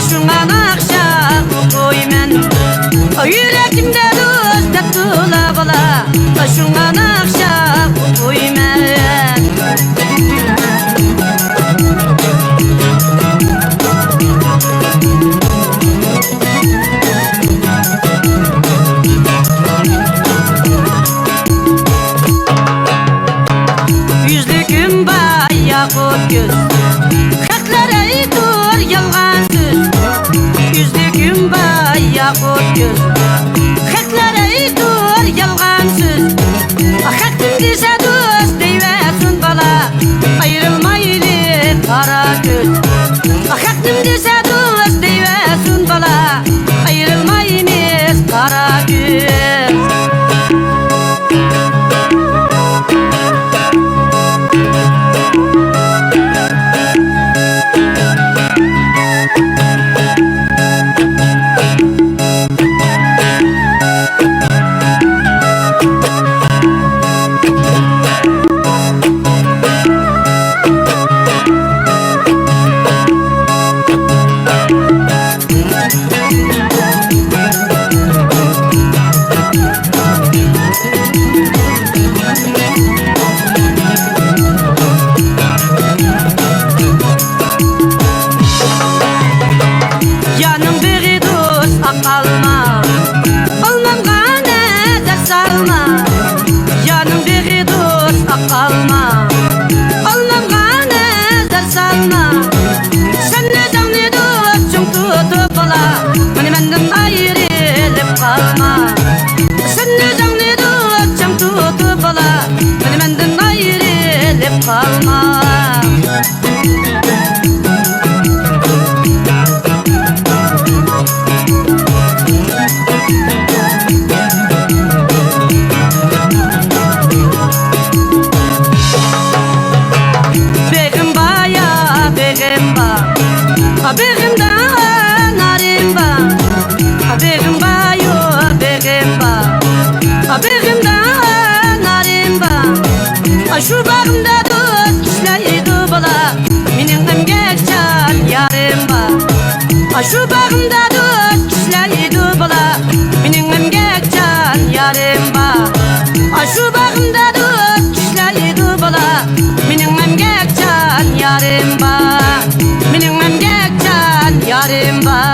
Aşungan akşa koymen yürekimde dost tatlı bala Aşungan akşa koymen Yüzlüküm yakut göz Kalklara dur yalgan söz Yüzlüküm yakut göz Kalklara dur yalgan söz Kalktım dese dost deyvesin bala Ayrılmaylı kara göz Kalktım dese dost deyvesin bala Ayrılmayınız kara göz Alma, almamga nazar salma Yanımdaki dost alma Almamga nazar salma Sen özüngni dostçun tutup ala Meni menden ayrılıp kalma Sen özüngni dostçun tutup ala Meni menden ayrılıp kalma Begimda narimba Begimba yo begimba Begimda narimba Şu bağımda dost işleydi bala Menin emgekçan yarimba Şu bağımda dost işleydi bala Menin emgekçan yarimba Şu bağımda dost işleydi bala Menin emgekçan yarimba Menin emgekçan yarimba